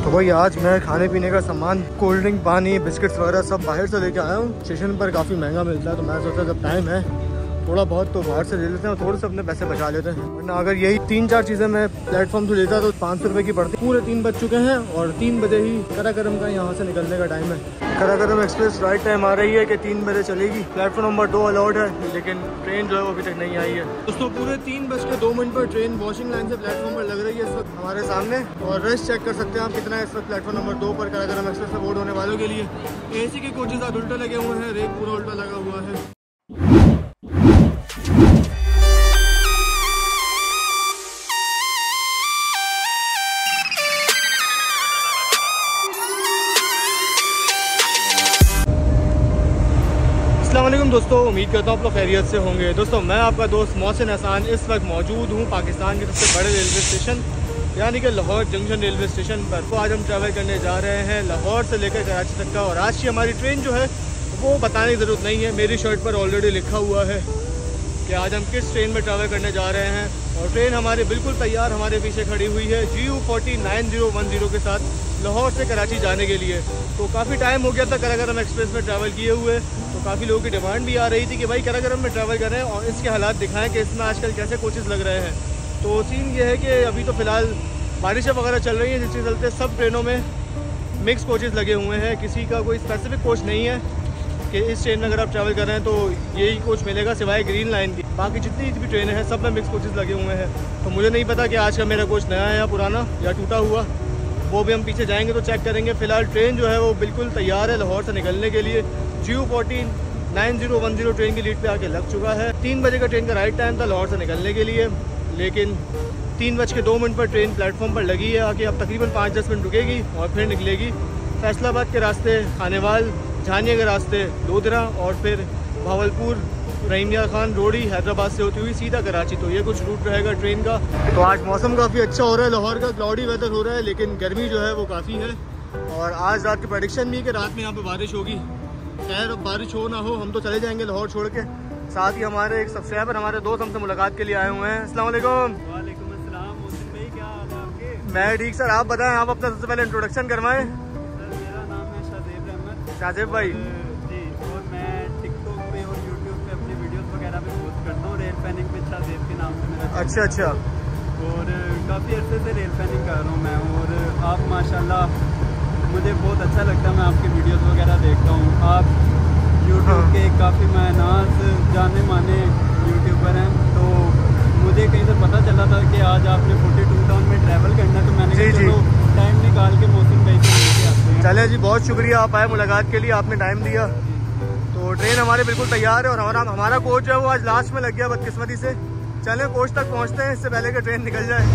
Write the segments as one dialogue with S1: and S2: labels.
S1: तो भाई आज मैं खाने पीने का सामान, कोल्ड ड्रिंक, पानी, बिस्किट्स वगैरह सब बाहर से लेके आया हूँ। स्टेशन पर काफ़ी महंगा मिलता है, तो मैं सोचा जब टाइम है थोड़ा बहुत तो बाहर से ले लेते हैं और थोड़े से अपने पैसे बचा लेते हैं। वरना अगर यही 3-4 चीज़ें मैं प्लेटफॉर्म से लेता तो 500 रुपये की पड़ती। पूरे 3 बज चुके हैं और 3 बजे ही कराकरम का यहाँ से निकलने का टाइम है। कराकरम एक्सप्रेस राइट टाइम आ रही है कि 3 बजे चलेगी। प्लेटफॉर्म नंबर 2 अलाउड है, लेकिन ट्रेन जो है वो अभी तक नहीं आई है। दोस्तों पूरे 3:02 पर ट्रेन वॉशिंग लाइन से प्लेटफॉर्म पर लग रही है इस वक्त हमारे सामने। और रश चेक कर सकते हैं आप कितना है इस वक्त प्लेटफॉर्म नंबर 2 पर कराकरम एक्सप्रेस से बोर्ड होने वालों के लिए। AC के कोचेज आज उल्टा लगे हुए हैं, रेक पूरा उल्टा लगा हुआ है। अस्सलामुअलैकुम दोस्तों, उम्मीद करता हूँ आप लोग खैरियत से होंगे। दोस्तों मैं आपका दोस्त मोहसिन हसन इस वक्त मौजूद हूँ पाकिस्तान के सबसे बड़े रेलवे स्टेशन यानी कि लाहौर जंक्शन रेलवे स्टेशन पर। तो आज हम ट्रैवल करने जा रहे हैं लाहौर से लेकर कराची तक का। और आज की हमारी ट्रेन जो है वो बताने की ज़रूरत नहीं है, मेरी शर्ट पर ऑलरेडी लिखा हुआ है कि आज हम किस ट्रेन में ट्रैवल करने जा रहे हैं। और ट्रेन हमारे बिल्कुल तैयार हमारे पीछे खड़ी हुई है GU40 9010 के साथ लाहौर से कराची जाने के लिए। तो काफ़ी टाइम हो गया था कराकरम एक्सप्रेस में ट्रैवल किए हुए, तो काफ़ी लोगों की डिमांड भी आ रही थी कि भाई कराकरम में ट्रैवल करें और इसके हालात दिखाएं कि इसमें आजकल कैसे कोचेज़ लग रहे हैं। तो सीन ये है कि अभी तो फ़िलहाल बारिशें वगैरह चल रही हैं, जिसके चलते सब ट्रेनों में मिक्स कोचेज़ लगे हुए हैं। किसी का कोई स्पेसिफिक कोच नहीं है कि इस ट्रेन में अगर आप ट्रैवल कर रहे हैं तो यही कोच मिलेगा सिवाय ग्रीन लाइन की। बाकी जितनी भी ट्रेनें हैं सब में मिक्स कोचेज़ लगे हुए हैं। तो मुझे नहीं पता कि आज का मेरा कोच नया है या पुराना या टूटा हुआ, वो भी हम पीछे जाएंगे तो चेक करेंगे। फ़िलहाल ट्रेन जो है वो बिल्कुल तैयार है लाहौर से निकलने के लिए। GU40 9010 ट्रेन की लीड पे आके लग चुका है। 3 बजे का ट्रेन का राइट टाइम था लाहौर से निकलने के लिए, लेकिन 3:02 पर ट्रेन प्लेटफॉर्म पर लगी है आके। अब तकरीबन 5-10 मिनट रुकेगी और फिर निकलेगी। फैसलाबाद के रास्ते, खानेवाल, झानिया के रास्ते लोधरा और फिर भावलपुर, रहीमिया खान रोडी, हैदराबाद से होती हुई सीधा कराची। तो ये कुछ रूट रहेगा ट्रेन का। तो आज मौसम काफ़ी अच्छा हो रहा है, लाहौर का क्लाउडी वेदर हो रहा है, लेकिन गर्मी जो है वो काफ़ी है। और आज रात की प्रेडिक्शन भी है कि रात में यहाँ पे बारिश होगी। खैर अब बारिश हो ना हो, हम तो चले जाएंगे लाहौर छोड़ के। साथ ही हमारे एक सब्सक्राइबर, हमारे दोस्त हमसे मुलाकात के लिए आए हुए हैं। अस्सलाम वालेकुम।
S2: वालेकुम अस्सलाम। मोहसिन भाई क्या हाल है आपके?
S1: मैं ठीक सर, आप बताएं, आप अपना सबसे पहले इंट्रोडक्शन करवाएं।
S2: सर मेरा नाम है शाहजेब अहमद।
S1: शाहजेब भाई
S2: जी, और मैं टिकटॉक पे और यूट्यूब पे अपनी वीडियोस वगैरह पे पोस्ट करता हूँ। रेल फैनिंग पे शाहजेब के नाम से मेरा।
S1: अच्छा।
S2: और काफ़ी अर्से से रेल फैनिंग कर रहा हूँ मैं, और आप माशाल्लाह मुझे बहुत अच्छा लगता है, मैं आपकी वीडियोस वगैरह देखता हूँ। आप यूट्यूब के काफ़ी मायनाज जाने माने यूट्यूबर हैं। तो मुझे कहीं से पता चला था कि आज आपने 42 टाउन में ट्रैवल करना है, तो मैंने कहा चलो टाइम निकाल के मोहसिन भाई से मिलके आते हैं।
S1: चले जी, बहुत शुक्रिया आप आए मुलाकात के लिए, आपने टाइम दिया। तो ट्रेन हमारे बिल्कुल तैयार है और हमारा कोच जो है वो आज लास्ट में लग गया बदकिस्मती से। चले कोच तक पहुँचते हैं इससे पहले कि ट्रेन निकल जाए।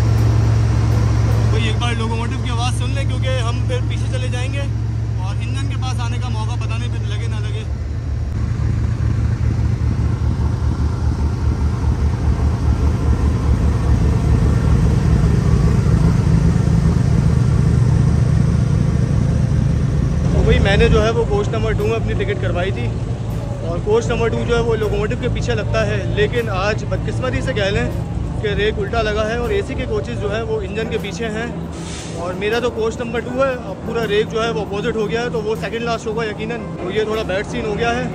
S1: कोई एक बार लोकोमोटिव की आवाज़ सुन लें, क्योंकि हम फिर पीछे चले जाएंगे और इंजन के पास आने का मौका पता नहीं फिर लगे ना लगे। वही मैंने जो है वो कोच नंबर 2 में अपनी टिकट करवाई थी, और कोच नंबर 2 जो है वो लोकोमोटिव के पीछे लगता है। लेकिन आज बदकिस्मती से कह लें कि रेक उल्टा लगा है और AC के कोचेज़ जो है वो इंजन के पीछे हैं। और मेरा तो कोच नंबर 2 है, अब पूरा रेक जो है वो अपोजिट हो गया है, तो वो सेकंड लास्ट होगा यकीनन। तो ये थोड़ा बैड सीन हो गया है।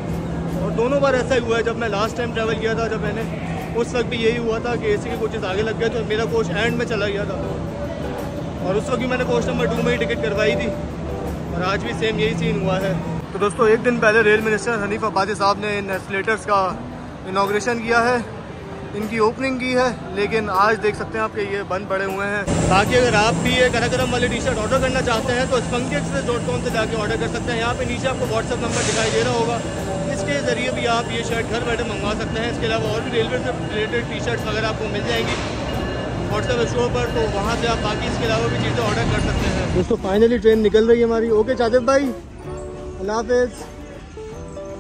S1: और दोनों बार ऐसा ही हुआ है, जब मैं लास्ट टाइम ट्रैवल किया था, जब मैंने उस वक्त भी यही हुआ था कि AC के कोचेज़ आगे लग गए, तो मेरा कोच एंड में चला गया था। और उस वक्त भी मैंने कोच नंबर 2 में ही टिकट करवाई थी, और आज भी सेम यही सीन हुआ है। तो दोस्तों एक दिन पहले रेल मिनिस्टर हनीफ अब्बासी साहब ने इन एस्केलेटर्स का इनाग्रेशन किया है, इनकी ओपनिंग की है, लेकिन आज देख सकते हैं आप कि ये बंद पड़े हुए हैं। बाकी अगर आप भी ये कराकरम वाली टी-शर्ट ऑर्डर करना चाहते हैं तो spunkexpress.com से जाके ऑर्डर कर सकते हैं। यहाँ पे नीचे आपको WhatsApp नंबर दिखाई दे रहा होगा, इसके ज़रिए भी आप ये शर्ट घर बैठे मंगवा सकते हैं। इसके अलावा और भी रेलवे से रिलेटेड टी-शर्ट्स वगैरह आपको मिल जाएंगी WhatsApp शो पर, तो वहाँ से आप बाकी इसके अलावा भी चीज़ें ऑर्डर कर सकते हैं। दोस्तों फाइनली ट्रेन निकल रही है हमारी। ओके शाहजेब भाई, अल्लाह हाफिज़।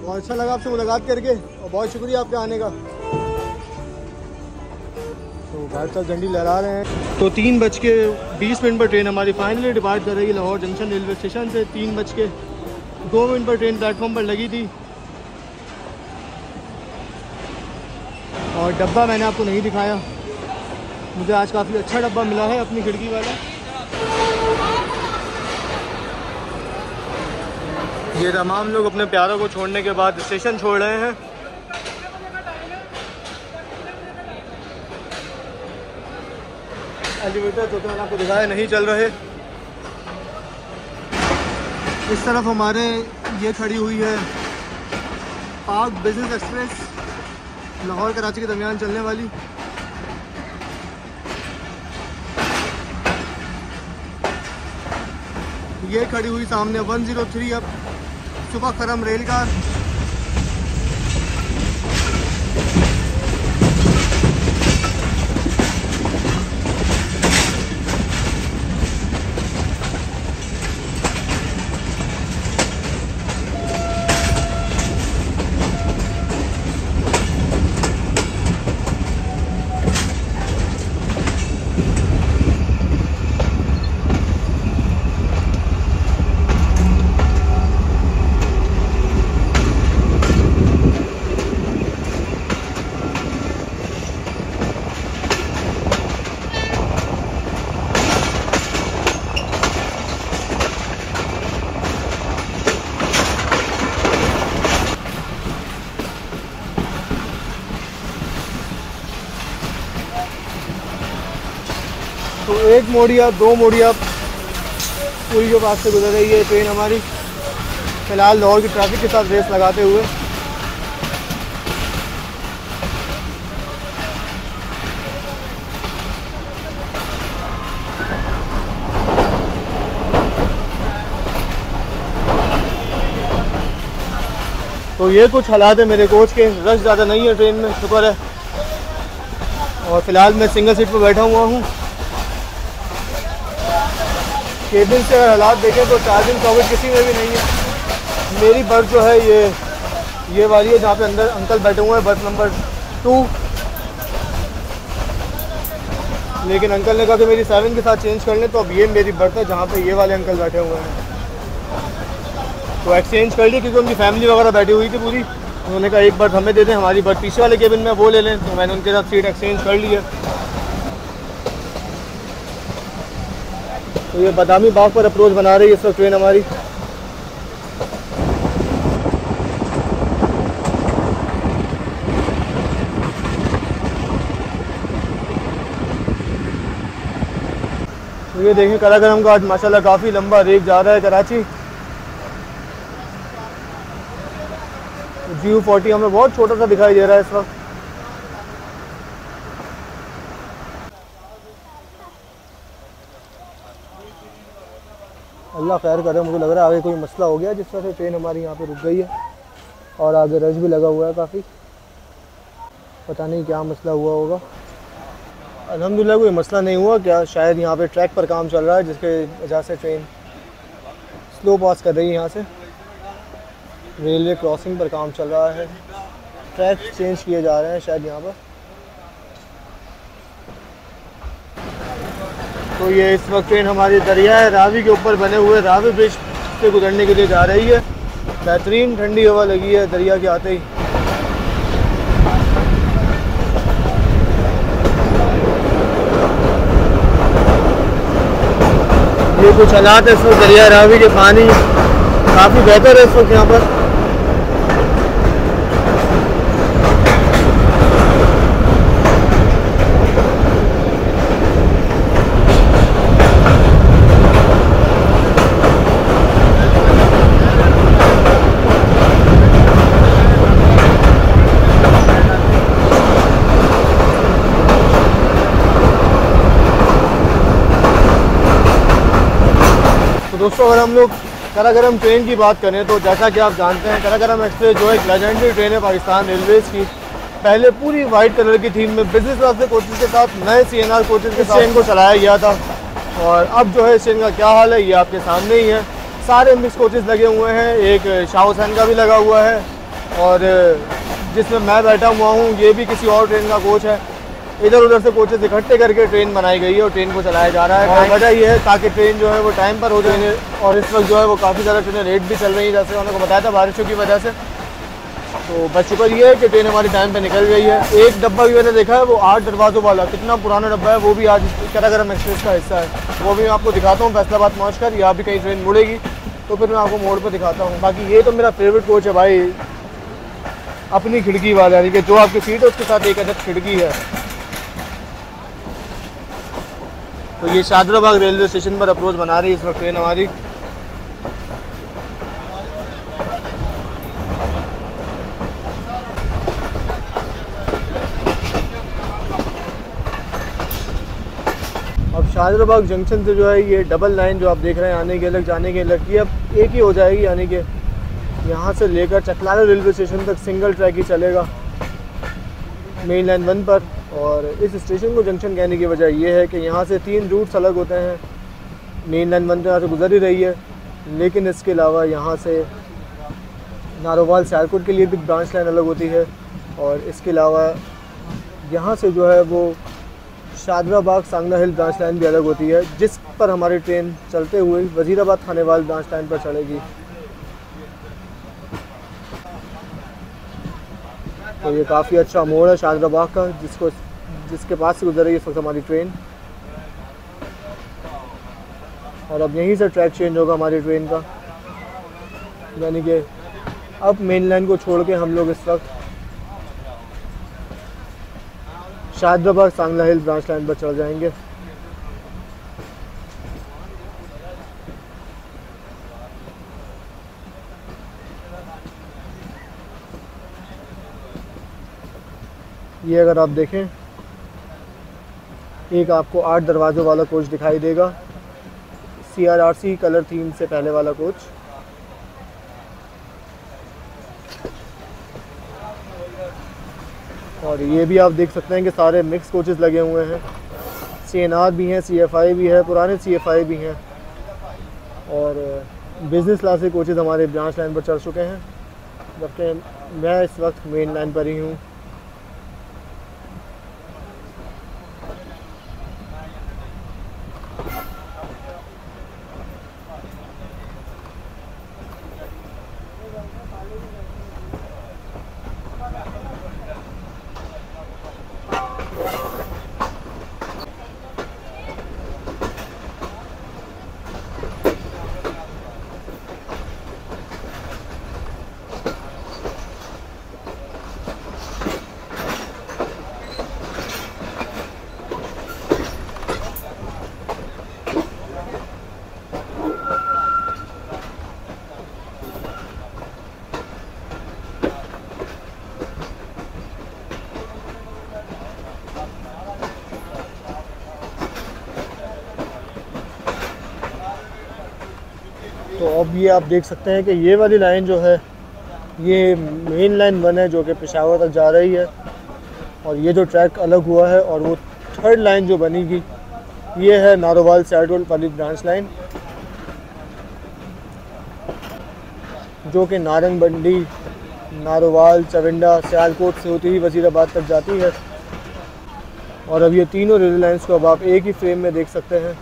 S1: बहुत अच्छा लगा आपसे मुलाकात करके और बहुत शुक्रिया आपके आने का। तो भाई साहब झंडी लहरा रहे हैं। तो 3:20 पर ट्रेन हमारी फाइनली डिपार्ट कर रही है लाहौर जंक्शन रेलवे स्टेशन से। 3:02 पर ट्रेन प्लेटफॉर्म पर लगी थी। और डब्बा मैंने आपको नहीं दिखाया, मुझे आज काफ़ी अच्छा डब्बा मिला है अपनी खिड़की वाला। ये तमाम लोग अपने प्यारों को छोड़ने के बाद स्टेशन छोड़ रहे हैं। एलिवेटर जो कि मैंने आपको दिखाया नहीं चल रहे। इस तरफ हमारे ये खड़ी हुई है पाक बिजनेस एक्सप्रेस, लाहौर कराची के दरमियान चलने वाली। ये खड़ी हुई सामने 103 अब सुबह खरम रेल कार। तो एक मोड़िया दो मोड़िया पुल के पास से गुजर रही है ट्रेन हमारी, फिलहाल लाहौर की ट्रैफिक के साथ रेस लगाते हुए। तो ये कुछ हालात है मेरे कोच के। रश ज़्यादा नहीं है ट्रेन में, शुक्र है। और फिलहाल मैं सिंगल सीट पर बैठा हुआ हूँ। केबिन से अगर हालात देखें तो चार्जिंग सॉकेट किसी में भी नहीं है। मेरी बर्थ जो है ये वाली है जहाँ पे अंदर अंकल बैठे हुए हैं, बर्थ नंबर 2। लेकिन अंकल ने कहा कि मेरी 7 के साथ चेंज कर लें, तो अब ये मेरी बर्थ है जहाँ पे ये वाले अंकल बैठे हुए हैं। तो एक्सचेंज कर ली क्योंकि उनकी फैमिली वगैरह बैठी हुई थी पूरी। उन्होंने कहा एक बर्थ हमें दे दें, हमारी बर्थ पीछे वाले केबिन में वो ले लें। तो मैंने उनके साथ सीट एक्सचेंज कर ली है। तो ये बादामी बाग पर अप्रोच बना रही है इस वक्त ट्रेन हमारी। तो ये देखें करागरम घाट माशाल्लाह काफ़ी लंबा रेक जा रहा है कराची। GU40 हमें बहुत छोटा सा दिखाई दे रहा है इस वक्त। अल्लाह खैर करे, मुझे लग रहा है आगे कोई मसला हो गया जिस वजह से ट्रेन हमारी यहाँ पे रुक गई है। और आगे रश भी लगा हुआ है काफ़ी, पता नहीं क्या मसला हुआ होगा। अल्हम्दुलिल्लाह कोई मसला नहीं हुआ। क्या शायद यहाँ पे ट्रैक पर काम चल रहा है जिसके वजह से ट्रेन स्लो पास कर रही है। यहाँ से रेलवे क्रॉसिंग पर काम चल रहा है, ट्रैक चेंज किए जा रहे हैं शायद यहाँ पर। तो ये इस वक्त ट्रेन हमारी दरिया रावी के ऊपर बने हुए रावी ब्रिज से गुजरने के लिए जा रही है। बेहतरीन ठंडी हवा लगी है दरिया के आते ही। ये कुछ हालात है इस वक्त दरिया रावी के। पानी काफ़ी बेहतर है इस वक्त यहाँ पर। दोस्तों अगर हम लोग करागरम ट्रेन की बात करें तो जैसा कि आप जानते हैं करागरम एक्सप्रेस जो एक लेजेंडरी ट्रेन है पाकिस्तान रेलवेज़ की। पहले पूरी वाइट कलर की थीम में बिजनेस क्लास के कोचेज़ के साथ नए CNR कोचेज़ के साथ ट्रेन को चलाया गया था। और अब जो है इस ट्रेन का क्या हाल है ये आपके सामने ही है। सारे मिक्स कोचेज़ लगे हुए हैं, एक शाह हुसैन का भी लगा हुआ है और जिसमें मैं बैठा हुआ हूँ ये भी किसी और ट्रेन का कोच है। इधर उधर से कोचेज़ इकट्ठे करके ट्रेन बनाई गई है और ट्रेन को चलाया जा रहा है। और वजह ये है ताकि ट्रेन जो है वो टाइम पर हो जाए। और इस वक्त जो है वो काफ़ी ज़्यादा ट्रेनें लेट भी चल रही हैं, जैसे उन्होंने बताया था बारिशों की वजह से। तो बस शुक्र ये है कि ट्रेन हमारी टाइम पे निकल गई है। एक डब्बा भी मैंने देखा है वो 8 दरवाज़ों वाला, कितना पुराना डब्बा है, वो भी आज करागरम एक्सप्रेस का हिस्सा है। वो भी मैं आपको दिखाता हूँ फैसलाबाद पहुँच कर। यहाँ भी कहीं ट्रेन मुड़ेगी तो फिर मैं आपको मोड़ पर दिखाता हूँ। बाकी ये तो मेरा फेवरेट कोच है भाई, अपनी खिड़की वाला, यानी कि जो आपकी सीट है उसके साथ एक अलग खिड़की है। तो ये शादराबाग रेलवे स्टेशन पर अप्रोच बना रही है इस वक्त ट्रेन हमारी। अब शादराबाग जंक्शन से जो है ये डबल लाइन जो आप देख रहे हैं आने के अलग जाने के अलग, ये अब एक ही हो जाएगी, यानी कि यहाँ से लेकर चकलाला रेलवे स्टेशन तक सिंगल ट्रैक ही चलेगा मेन लाइन 1 पर। और इस स्टेशन को जंक्शन कहने की वजह यह है कि यहाँ से 3 रूट्स अलग होते हैं। मेन लाइन 1 तो यहाँ से गुजर ही रही है, लेकिन इसके अलावा यहाँ से नारोवाल सियालकोट के लिए भी ब्रांच लाइन अलग होती है। और इसके अलावा यहाँ से जो है वो शादराबाग सांगला हिल ब्रांच लाइन भी अलग होती है, जिस पर हमारी ट्रेन चलते हुए वज़ीराबाद खानेवाल ब्रांच लाइन पर चलेगी। तो ये काफ़ी अच्छा मोड़ है शादराबाग का, जिसके पास से गुजर रही है इस वक्त हमारी ट्रेन। और अब यहीं से ट्रैक चेंज होगा हमारी ट्रेन का, यानी कि अब मेन लाइन को छोड़ के हम लोग इस वक्त शादराबाग सांगला हिल ब्रांच लाइन पर चढ़ जाएंगे। ये अगर आप देखें, एक आपको 8 दरवाज़ों वाला कोच दिखाई देगा, CRRC कलर थीम से पहले वाला कोच। और ये भी आप देख सकते हैं कि सारे मिक्स कोचेस लगे हुए हैं, CNR भी हैं, CFI भी है, पुराने CFI भी हैं। और बिज़नेस क्लास के कोचेस हमारे ब्रांच लाइन पर चढ़ चुके हैं, जबकि मैं इस वक्त मेन लाइन पर ही हूँ। तो अब ये आप देख सकते हैं कि ये वाली लाइन जो है ये मेन लाइन 1 है, जो कि पेशावर तक जा रही है। और ये जो ट्रैक अलग हुआ है, और वो 3rd लाइन जो बनेगी ये है नारोवाल सियालकोट वाली ब्रांच लाइन, जो कि नारंग बंडी, नारोवाल, चविंडा, सियालकोट से होती हुई वज़ीराबाद तक जाती है। और अब ये तीनों रेलवे लाइन्स को अब आप एक ही फ्रेम में देख सकते हैं।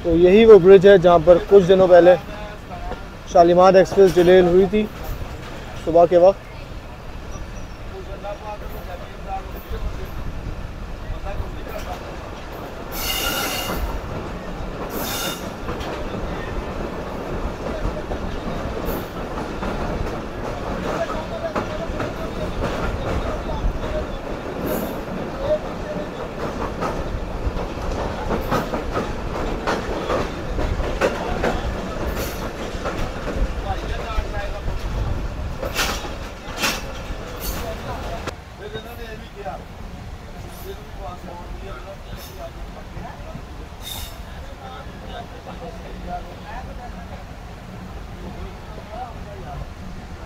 S1: तो यही वो ब्रिज है जहाँ पर कुछ दिनों पहले शालीमार एक्सप्रेस डिले हुई थी सुबह के वक्त।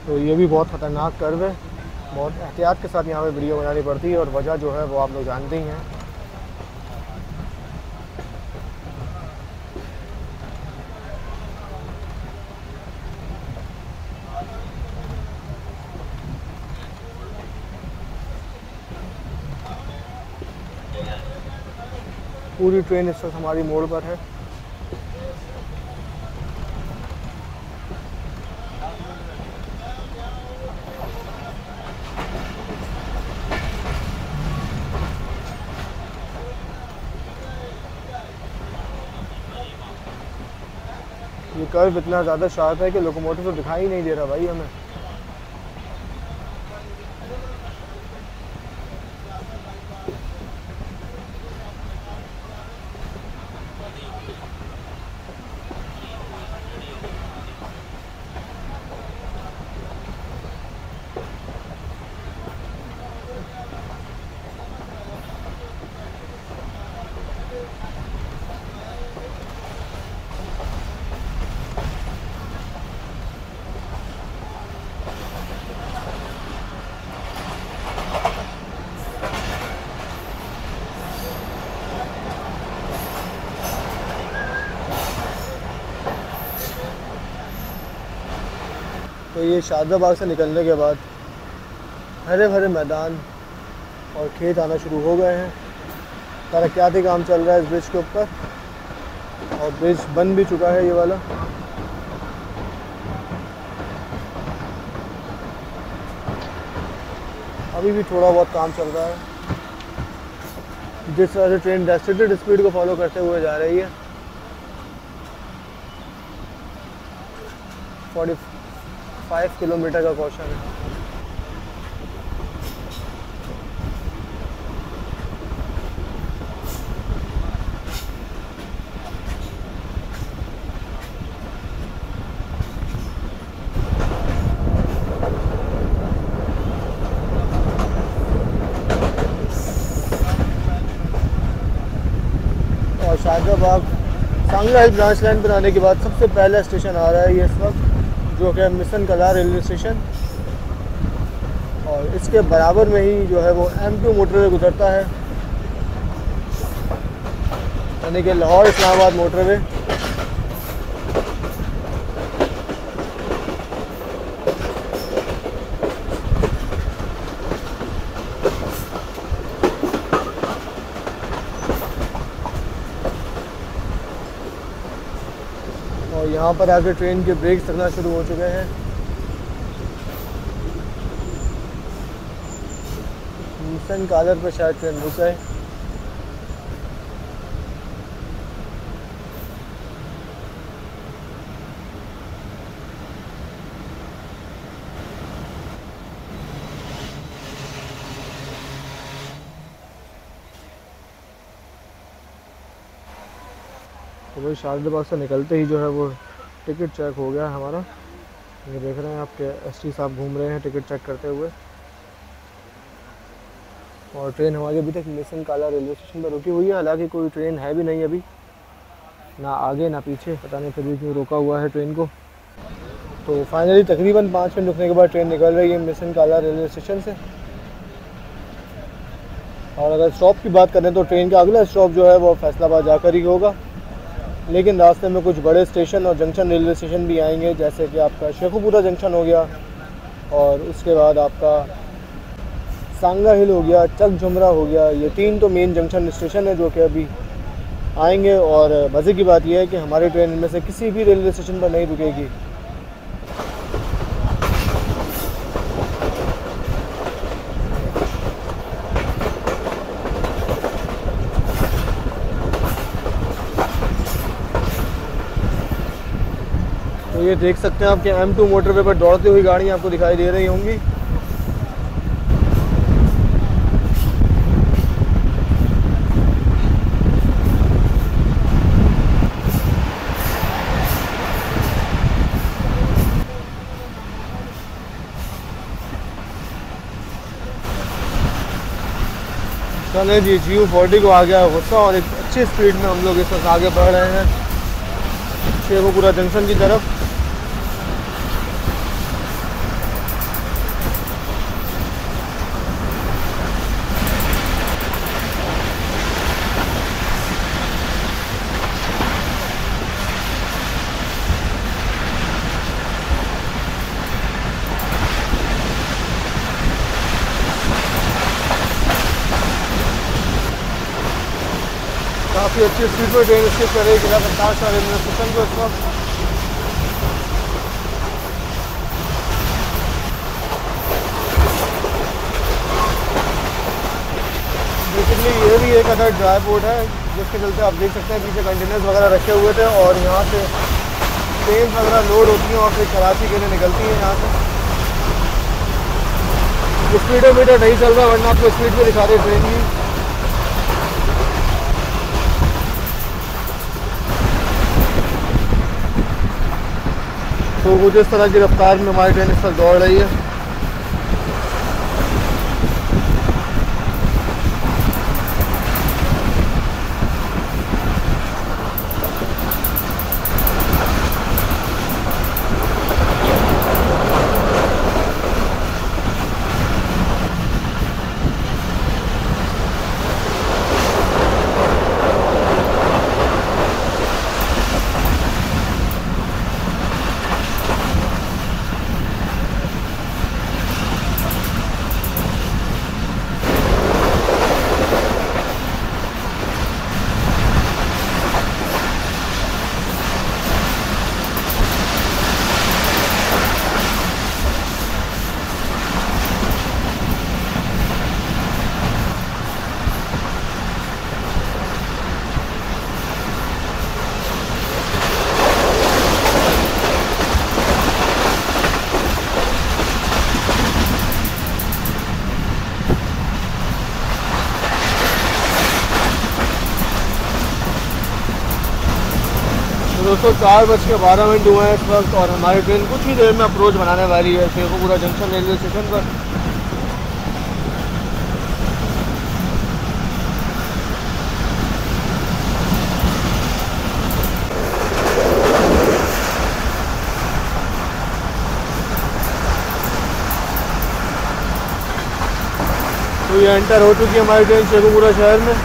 S1: तो ये भी बहुत ख़तरनाक कर्व है, बहुत एहतियात के साथ यहाँ पे वीडियो बनानी पड़ती है, और वजह जो है वो आप लोग जानते ही हैं। पूरी ट्रेन इस वक्त हमारी मोड़ पर है। ये कर्व इतना ज़्यादा शार्प है कि लोकोमोटिव तो दिखाई नहीं दे रहा भाई हमें। तो ये शादाबाग से निकलने के बाद हरे भरे मैदान और खेत आना शुरू हो गए हैं। तरक्याती काम चल रहा है इस ब्रिज के ऊपर और ब्रिज बन भी चुका है ये वाला। अभी भी थोड़ा बहुत काम चल रहा है। जिस तरह से ट्रेन रेस्ट्रिक्टेड स्पीड को फॉलो करते हुए जा रही है, 45 किलोमीटर का कॉशन है। और शादाबाग सांगला हिल ब्रांच लाइन पर आने के बाद सबसे पहला स्टेशन आ रहा है ये इस वक्त, जो कि मिशन कला रेलवे स्टेशन। और इसके बराबर में ही जो है वो M2 मोटरवे गुजरता है, यानी कि लाहौर इस्लामाबाद मोटरवे। और यहाँ पर आके ट्रेन के ब्रेक्स लगना शुरू हो चुके हैं। मिशन कालर पर शायद ट्रेन रुक गए। तो भाई शादाबाग से निकलते ही जो है वो टिकट चेक हो गया हमारा। ये देख रहे हैं आपके ST साहब घूम रहे हैं टिकट चेक करते हुए। और ट्रेन हमारी अभी तक मिशन काला रेलवे स्टेशन पर रुकी हुई है। हालांकि कोई ट्रेन है भी नहीं अभी, ना आगे ना पीछे, पता नहीं फिर भी क्यों रोका हुआ है ट्रेन को। तो फाइनली तकरीबन 5 मिनट रुकने के बाद ट्रेन निकल रही है मिशन काला रेलवे स्टेशन से। और अगर स्टॉप की बात करें तो ट्रेन का अगला स्टॉप जो है वो फैसलाबाद जाकर ही होगा, लेकिन रास्ते में कुछ बड़े स्टेशन और जंक्शन रेलवे स्टेशन भी आएंगे, जैसे कि आपका शेखुपुरा जंक्शन हो गया और उसके बाद आपका सांगा हिल हो गया, चक झुमरा हो गया। ये 3 तो मेन जंक्शन स्टेशन है जो कि अभी आएंगे। और मज़े की बात यह है कि हमारी ट्रेन इनमें से किसी भी रेलवे स्टेशन पर नहीं रुकेगी। तो ये देख सकते हैं आपके M2 मोटरवे पर दौड़ती हुई गाड़ियाँ आपको दिखाई दे रही होंगी। चले जी, GU40 को आ गया गुस्सा और एक अच्छी स्पीड में हम लोग इस वक्त आगे बढ़ रहे हैं शेखुपुरा जंक्शन की तरफ। काफ़ी अच्छी स्पीड में ट्रेन स्किप कर रही है किला कंटार रेलवे स्टेशन को इस वक्त। बेसिकली ये भी एक अदर ड्राई पोर्ट है जिसके चलते आप देख सकते हैं पीछे कंटेनर्स वगैरह रखे हुए थे और यहाँ से ट्रेन वगैरह लोड होती हैं और फिर कराची के लिए निकलती हैं यहाँ से। स्पीडोमीटर नहीं चल रहा वरना आपको स्पीड में दिखा रहे ट्रेन की। तो कुछ इस तरह की रफ्तार में हमारी ट्रेन इस वक्त दौड़ रही है। दोस्तों 4:12 हुए हैं इस वक्त और हमारी ट्रेन कुछ ही देर में अप्रोच बनाने वाली है शेखुपुरा जंक्शन रेलवे स्टेशन पर। तो ये एंटर हो चुकी है हमारी ट्रेन शेखुपुरा शहर में।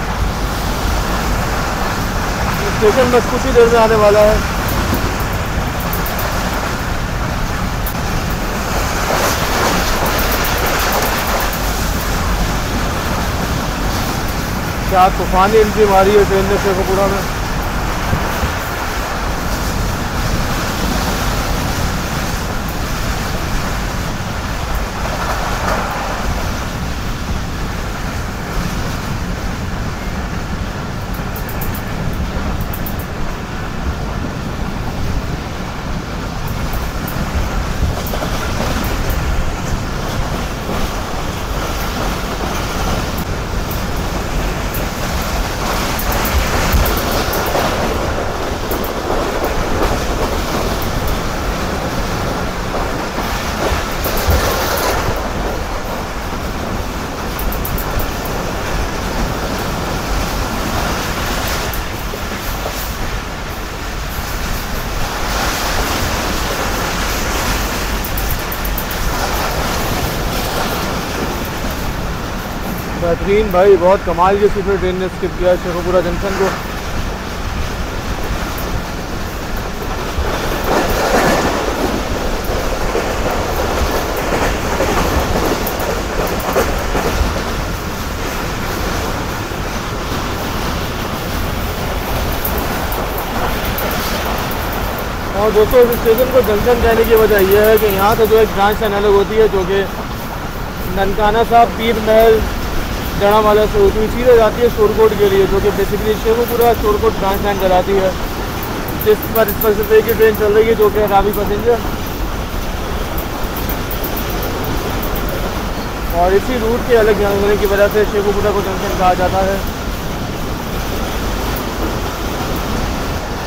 S1: स्टेशन बस कुछ ही देर में आने वाला है। क्या तूफानी एंट्री मारी है ट्रेन ने शेखुपुरा में। बेहतरीन भाई, बहुत कमाल की स्पीड ट्रेन ने स्किप किया शेखुपुरा जंक्शन को। और दोस्तों इस स्टेशन को जंक्शन कहने की वजह यह है कि यहाँ से जो एक ब्रांच लाइन अलग होती है जो कि ननकाना साहब पीर महल जड़ावाला से होती हुई सीधे जाती है शोरकोट के लिए, जो कि basically Sheikhupura Shorkot branch line कराती है, जिस पर इस पर सिर्फ एक ही ट्रेन चल रही है जो कि रावी पैसेंजर। और इसी रूट के अलग होने की वजह से शेखुपुरा को जंक्शन कहा जाता है।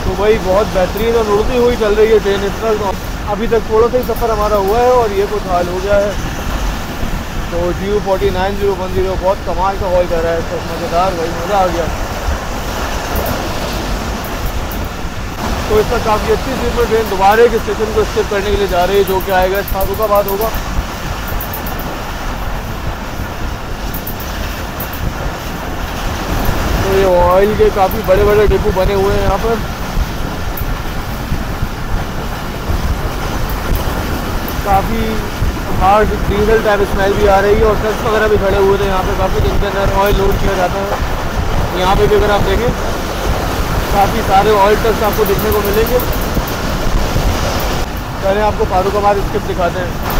S1: तो वही बहुत बेहतरीन और उड़ती हुई चल रही है ट्रेन इस वक्त। अभी तक थोड़ा सा ही सफ़र हमारा हुआ है और ये कुछ हाल हो गया है। तो GU49010 बहुत कमाल का हॉल कर रहा है, तो मज़ेदार, भाई मज़ा आ गया। तो इसका काफ़ी अच्छी स्पीड में ट्रेन दोबारा एक स्टेशन को स्किप करने के लिए जा रही है जो कि आएगा फारुखाबाद होगा। तो ये ऑयल के काफ़ी बड़े बड़े डिपो बने हुए हैं यहाँ पर। काफ़ी हार्ड डीजल टाइप स्मेल भी आ रही है और ट्रक्स वगैरह भी खड़े हुए थे यहाँ पे, काफ़ी कंटेनर ऑयल लोड किया जाता है यहाँ पे भी। अगर आप देखें काफ़ी सारे ऑयल टच आपको देखने को मिलेंगे। पहले आपको फारूकाबाद स्किप दिखाते हैं।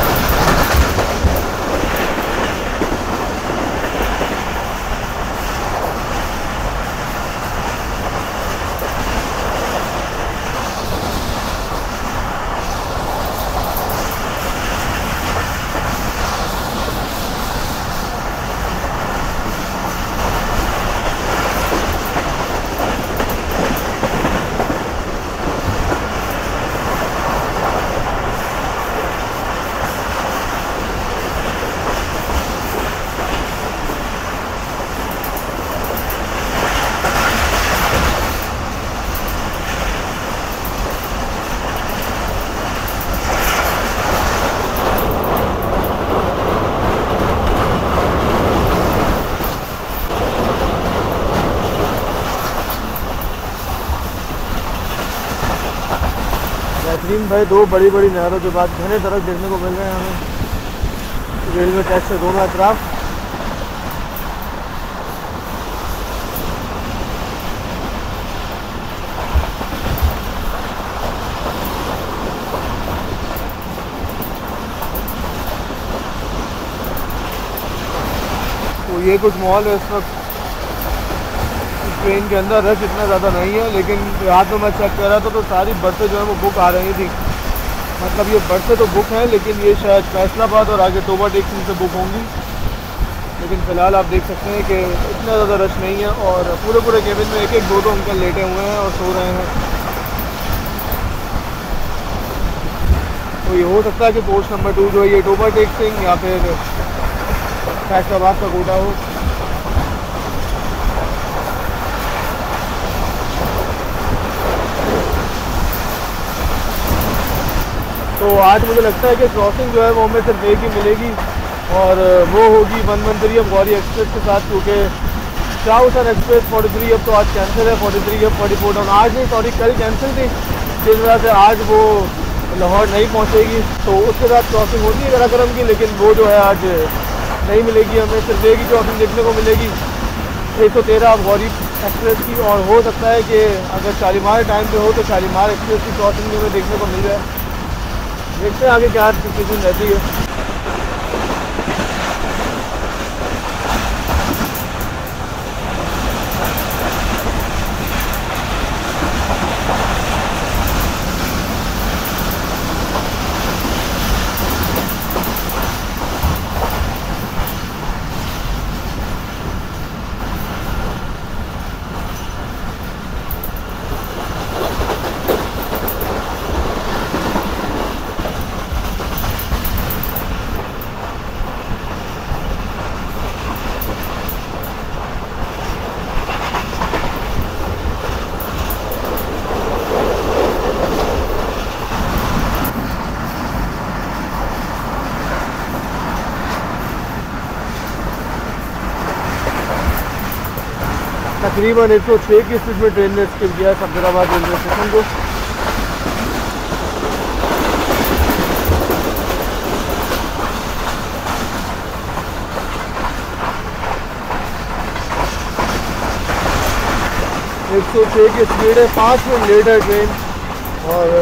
S1: बेहतरीन भाई, दो बड़ी बड़ी नहरों के बाद घने सड़क देखने को मिल रहे हैं हमें रेलवे ट्रैक से दोनों अतराफ। तो ये कुछ मॉल है इस वक्त ट्रेन के अंदर। रश इतना ज़्यादा नहीं है, लेकिन रात में मैं चेक कर रहा था तो सारी बसें जो है वो बुक आ रही थी। मतलब ये बसें तो बुक हैं, लेकिन ये शायद फैसलाबाद और आगे टोबा टेक्सी से बुक होंगी। लेकिन फ़िलहाल आप देख सकते हैं कि इतना ज़्यादा रश नहीं है और पूरे केबिन में एक एक दो अंकल लेटे हुए हैं और सो रहे हैं। तो ये हो सकता है कि कोच नंबर 2 जो है ये टोबा टेक्सी या फिर फैसलाबाद का कोटा हो। तो आज मुझे लगता है कि क्रॉसिंग जो है वो हमें सिर्फ एक ही मिलेगी और वो होगी 113 अब गौरी एक्सप्रेस के साथ, क्योंकि शाहूसन एक्सप्रेस 43 अब तो आज कैंसिल है। 43 अब 44 डाउन आज नहीं, सॉरी कल कैंसिल थी, जिस वजह से आज वो लाहौर नहीं पहुंचेगी। तो उसके साथ क्रॉसिंग होती है कराकरम की, लेकिन वो जो है आज नहीं मिलेगी। हमें सिर्फ एक ही क्रॉसिंग देखने को मिलेगी 113 अब गौरी एक्सप्रेस की। और हो सकता है कि अगर शालीमार टाइम पे हो तो शालीमार एक्सप्रेस की क्रॉसिंग भी हमें देखने को मिल जाए। देखते हैं आगे क्या सिचुएशन रहती है। तकरीबन 106 की स्पीड में ट्रेन ने स्किप किया है सफदराबाद रेलवे स्टेशन को। एक 106 की स्पीड है, 5 मिनट लेट है ट्रेन और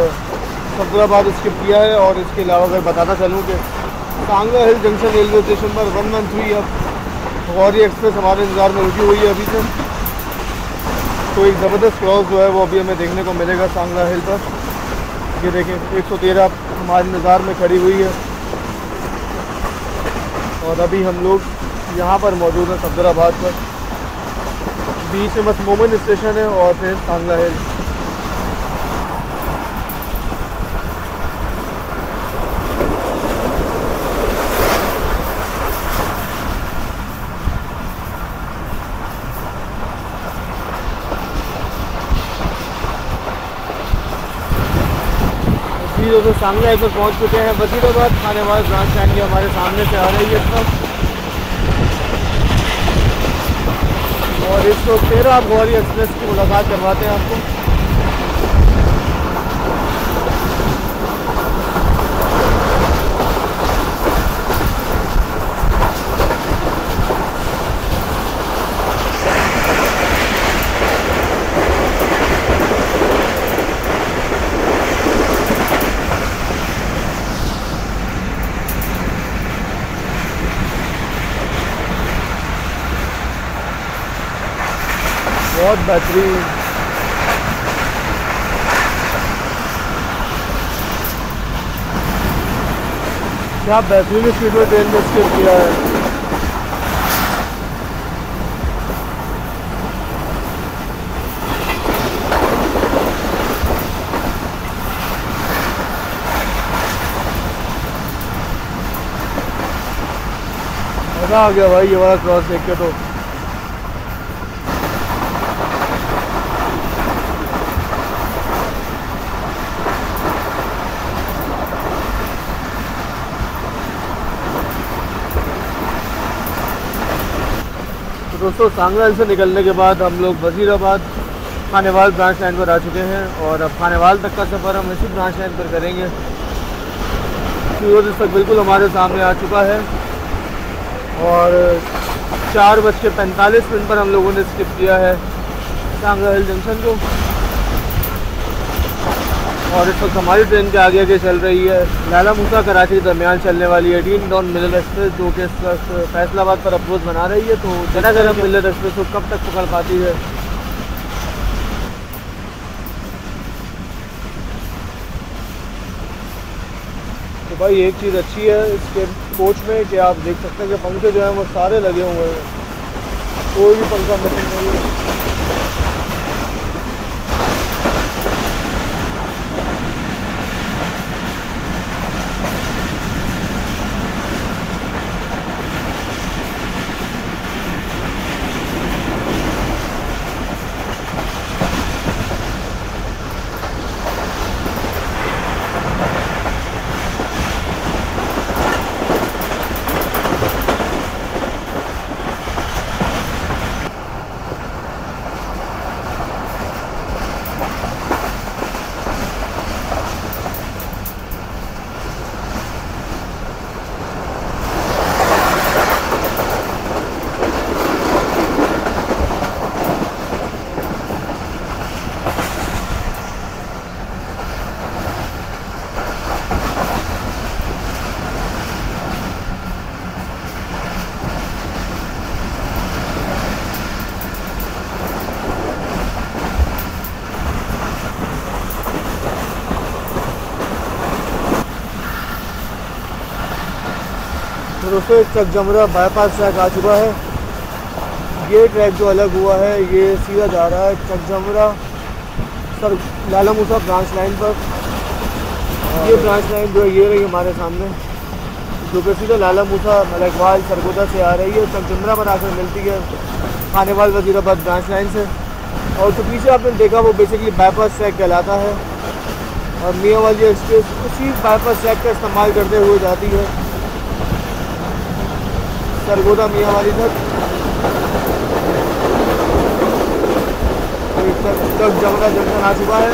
S1: सफदराबाद स्किप किया है। और इसके अलावा अगर बताना चलूँ कि सांगला हिल जंक्शन रेलवे स्टेशन पर 113 अब गौरी एक्सप्रेस हमारे इंतज़ार में रुकी हुई है अभी से। तो एक ज़बरदस्त क्रॉस जो है वो अभी हमें देखने को मिलेगा सांगला हिल पर। ये देखें 113 हमारे इंतज़ार में खड़ी हुई है और अभी हम लोग यहाँ पर मौजूद हैं सफदराबाद पर। बीच में बस मोमिन स्टेशन है और फिर सांगला हिल। तो सांगला हिल पर पहुँच चुके हैं। वजीराबाद खानेवाल ब्रांच लाइन हमारे सामने से आ रही है इस वक्त। और 113 आप गौरी एक्सप्रेस की मुलाकात करवाते हैं आपको। बहुत बेहतरीन। क्या बेहतरीन स्पीड में ट्रेन ने स्किप किया है। मज़ा आ गया भाई ये वाला क्रॉस देख के। तो दोस्तों सांगलाल से निकलने के बाद हम लोग वजीराबाद खानेवाल ब्रांच लाइन पर आ चुके हैं और अब खानेवाल तक का सफ़र हम इसी ब्रांच लाइन पर करेंगे। सूरज इस तक बिल्कुल हमारे सामने आ चुका है और 4:45 पर हम लोगों ने स्किप किया है सांगलाल जंक्शन को। और इस वक्त हमारी ट्रेन के आगे आगे चल रही है लाला मूसा कराची के दरमियान चलने वाली 18 डॉन मिलत एक्सप्रेस, जो कि इस वक्त फैसलाबाद पर अप्रोच बना रही है। तो जना गरम मिलत एक्सप्रेस को कब तक पकड़ पाती है। तो भाई एक चीज़ अच्छी है इसके कोच में कि आप देख सकते हैं कि पंखे जो हैं वो सारे लगे हुए हैं, कोई भी पंखा मिसिंग नहीं है। तो दोस्तों एक चकजमरा बाईपास ट्रैक आ चुका है। ये ट्रैक जो अलग हुआ है ये सीधा जा रहा है चकजमरा सर लाला मूसा ब्रांच लाइन पर। ये ब्रांच लाइन जो है ये रही हमारे सामने, जो कि सीधा लाला मूसा मलकवाल सरगोदा से आ रही है, चकजमरा पर आकर मिलती है खानेवाल वजीराबाद ब्रांच लाइन से। और जो पीछे आपने देखा वो बेसिकली बाईपास ट्रैक कहलाता है और मियाँ वाली एक्सप्रेस उसी बाईपास ट्रैक का इस्तेमाल करते हुए जाती है सरगोदा मियाँ वाली तक। चकजमरा जंक्शन आ चुका है।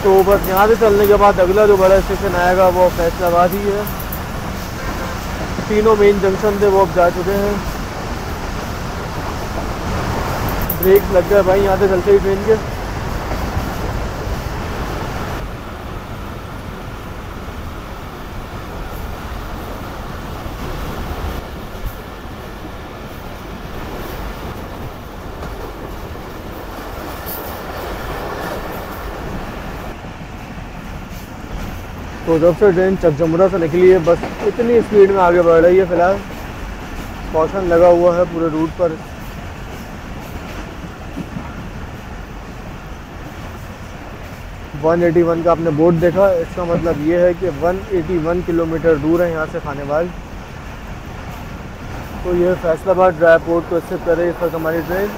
S1: तो बस यहाँ से चलने के बाद अगला जो बड़ा स्टेशन आएगा वो फैसलाबाद ही है। तीनों मेन जंक्शन थे वो अब जा चुके हैं। ब्रेक लग गया भाई यहाँ से चलते ही ट्रेन के। तो जब से ट्रेन चकजमरा से निकली है बस इतनी स्पीड में आगे बढ़ रही है। फ़िलहाल कॉशन लगा हुआ है पूरे रूट पर। वन 181 का आपने बोर्ड देखा, इसका मतलब ये है कि 181 किलोमीटर दूर है यहाँ से खानेवाल। तो ये फैसलाबाद ड्राईपोर्ट को स्थित करे इस वक्त हमारी ट्रेन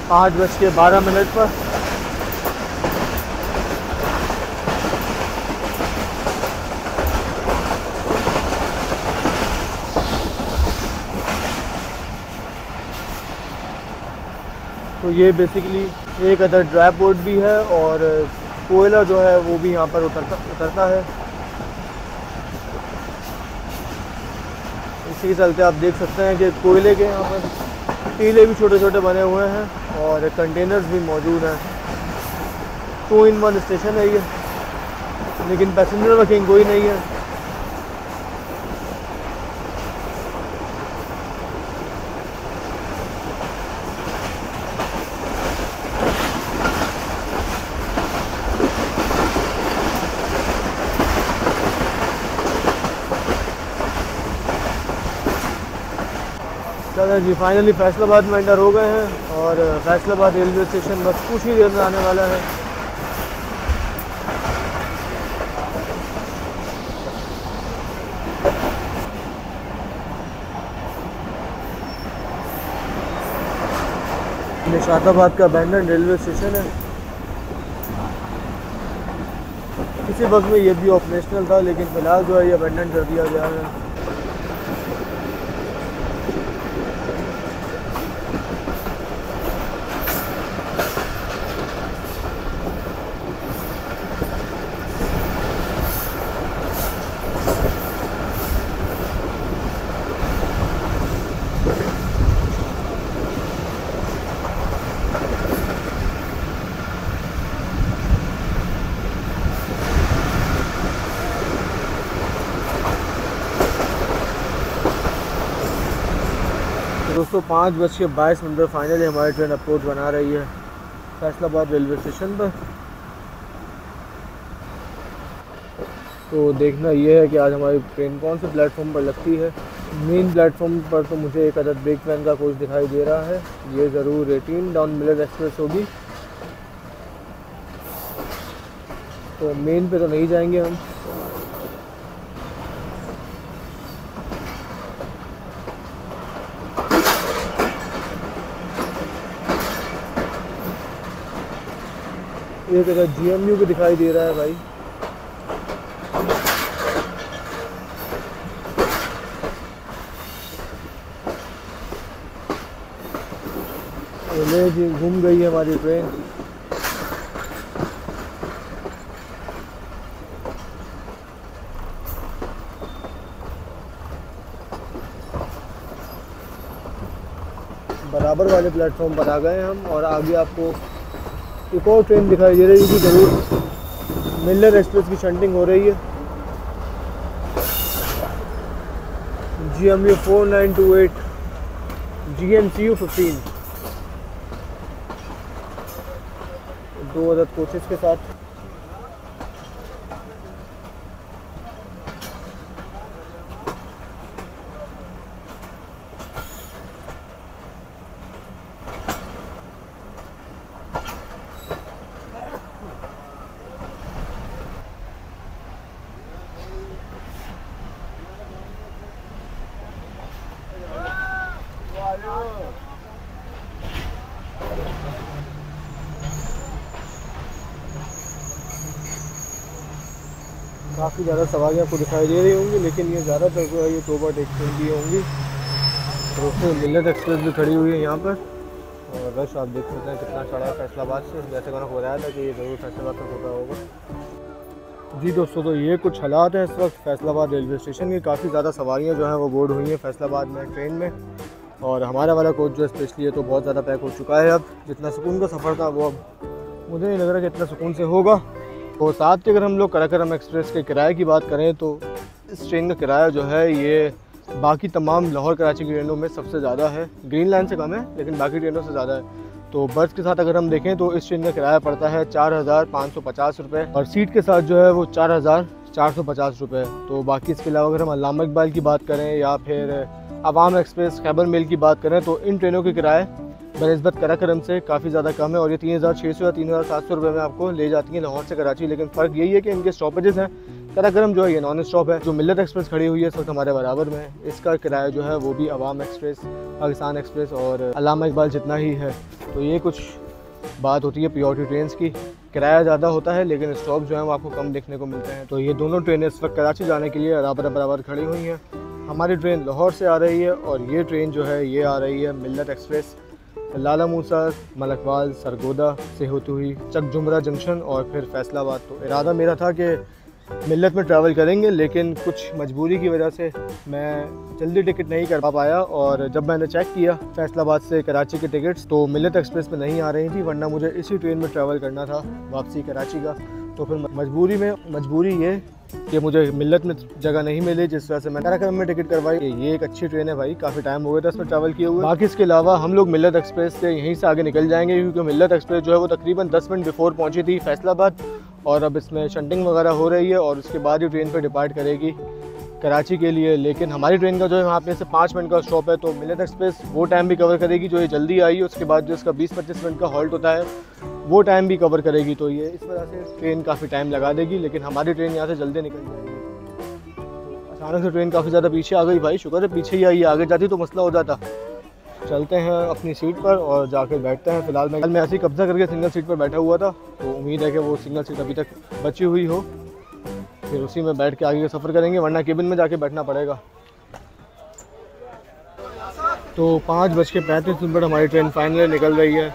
S1: 5:12 पर। तो ये बेसिकली एक अदर ड्राई पोर्ट भी है और कोयला जो है वो भी यहाँ पर उतरता है। इसी के चलते आप देख सकते हैं कि कोयले के यहाँ पर टीले भी छोटे छोटे बने हुए हैं और कंटेनर्स भी मौजूद हैं। 2 in 1 स्टेशन है ये, लेकिन पैसेंजर वर्किंग कोई नहीं है। चलो जी, फाइनली फैसलाबाद में एंटर हो गए हैं और फैसलाबाद रेलवे स्टेशन बस कुछ ही देर में आने वाला है। निशाताबाद का अबैंडन रेलवे स्टेशन है। किसी वक्त में ये भी ऑपरेशनल था, लेकिन फ़िलहाल जो है ये अबैंडन कर दिया गया है। दोस्तों 5:22 फाइनली हमारी ट्रेन अप्रोच बना रही है फैसलाबाद रेलवे स्टेशन पर। तो देखना ये है कि आज हमारी ट्रेन कौन से प्लेटफॉर्म पर लगती है। मेन प्लेटफॉर्म पर तो मुझे एक अदर ब्रेक वैन का कोच दिखाई दे रहा है। ये ज़रूर 18 डाउन मिलर एक्सप्रेस होगी। तो मेन पे तो नहीं जाएंगे हम। एक जगह GMU को दिखाई दे रहा है भाई। ले जी, घूम गई है हमारी ट्रेन। बराबर वाले प्लेटफॉर्म पर आ गए हैं हम और आगे आपको एक और ट्रेन दिखाई दे रही है कि ज़रूर मिलर एक्सप्रेस की शंटिंग हो रही है। GMU 4928 GMCU 15 2 अदद कोचेस के साथ। काफ़ी ज़्यादा सवारियाँ आपको दिखाई दे रही होंगी, लेकिन ये ज़्यादातर जो है ये टोबर टेक ट्रेन की होंगी। दोस्तों मिलत एक्सप्रेस भी खड़ी हुई है यहाँ पर और रश आप देख सकते हैं कितना चढ़ा है फैसलाबाद से। जैसे मैंने बताया था कि ये ज़रूर फैसलाबाद तक होता होगा। जी दोस्तों, तो ये कुछ हालात हैं इस वक्त फैसलाबाद रेलवे स्टेशन की। काफ़ी ज़्यादा सवारियाँ जो हैं वो बोर्ड हुई हैं फैसलाबाद में ट्रेन में, और हमारा वाला कोच जो स्पेशली है तो बहुत ज़्यादा पैक हो चुका है। अब जितना सुकून का सफ़र था वो अब मुझे नहीं लग रहा कि इतना सुकून से होगा। तो साथ ही अगर हम लोग कराकरम एक्सप्रेस के किराए की बात करें तो इस ट्रेन का किराया जो है ये बाकी तमाम लाहौर कराची की ट्रेनों में सबसे ज़्यादा है। ग्रीन लाइन से कम है लेकिन बाकी ट्रेनों से ज़्यादा है। तो बस के साथ अगर हम देखें तो इस ट्रेन का किराया पड़ता है 4,550 रुपये और सीट के साथ जो है वो 4,450 रुपये। तो बाकी इसके अलावा अगर हम अल्लामा इकबाल की बात करें या फिर अवाम एक्सप्रेस, खैबर मेल की बात करें तो इन ट्रेनों के किराए बनिस्बत कराकरम से काफ़ी ज़्यादा कम है और ये 3,600 या 3,700 रुपये में आपको ले जाती हैं लाहौर से कराची। लेकिन फ़र्क यही है कि इनके स्टॉपेजेस हैं। कराकरम जो है ये नॉन स्टॉप है। जो मिलत एक्सप्रेस खड़ी हुई है इस वक्त हमारे बराबर में, इसका किराया जो है वो भी अवाम एक्सप्रेस, पाकिस्तान एक्सप्रेस और अल्लामा इकबाल जितना ही है। तो ये कुछ बात होती है प्योरिटी ट्रेन्स की। किराया ज़्यादा होता है लेकिन स्टॉप जो है वो आपको कम देखने को मिलते हैं। तो ये दोनों ट्रेनें इस वक्त कराची जाने के लिए बराबर खड़ी हुई हैं। हमारी ट्रेन लाहौर से आ रही है और ये ट्रेन जो है ये आ रही है मिलत एक्सप्रेस लाला मूसा, मलकवाल, सरगोदा से होती हुई चकजुमरा जंक्शन और फिर फैसलाबाद। तो इरादा मेरा था कि मिल्लत में ट्रैवल करेंगे, लेकिन कुछ मजबूरी की वजह से मैं जल्दी टिकट नहीं कर पाया। और जब मैंने चेक किया फैसलाबाद से कराची के टिकट्स, तो मिल्लत एक्सप्रेस में नहीं आ रही थी, वरना मुझे इसी ट्रेन में ट्रैवल करना था वापसी कराची का। तो फिर मजबूरी ये कि मुझे मिल्लत में जगह नहीं मिली, जिस वजह से मैं काराकोरम में टिकट करवाई। ये एक अच्छी ट्रेन है भाई, काफ़ी टाइम हो गया था इसमें ट्रैवल किए हुए। बाकी इसके अलावा हम लोग मिल्लत एक्सप्रेस से यहीं से आगे निकल जाएंगे, क्योंकि मिल्लत एक्सप्रेस जो है वो तकरीबन 10 मिनट बिफोर पहुंची थी फैसलाबाद, और अब इसमें शंटिंग वगैरह हो रही है और उसके बाद ही ट्रेन पर डिपार्ट करेगी कराची के लिए। लेकिन हमारी ट्रेन का जो है वहाँ पे से 5 मिनट का स्टॉप है, तो मिल्लत एक्सप्रेस वो टाइम भी कवर करेगी जो ये जल्दी आई है। उसके बाद जो इसका 20-25 मिनट का हॉल्ट होता है वो टाइम भी कवर करेगी। तो ये इस वजह से ट्रेन काफ़ी टाइम लगा देगी, लेकिन हमारी ट्रेन यहाँ से जल्दी निकल जाएगी। अचानक से ट्रेन काफ़ी ज़्यादा पीछे आ गई भाई, शुक्र है पीछे ही आई, आगे जाती तो मसला हो जाता। चलते हैं अपनी सीट पर और जाकर बैठते हैं। फ़िलहाल मैं ऐसे ही कब्जा करके सिंगल सीट पर बैठा हुआ था, तो उम्मीद है कि वो सिंगल सीट अभी तक बची हुई हो, फिर उसी में बैठ के आगे का सफ़र करेंगे, वरना केबिन में जाके बैठना पड़ेगा। तो 5:35 पर हमारी ट्रेन फाइनली निकल रही है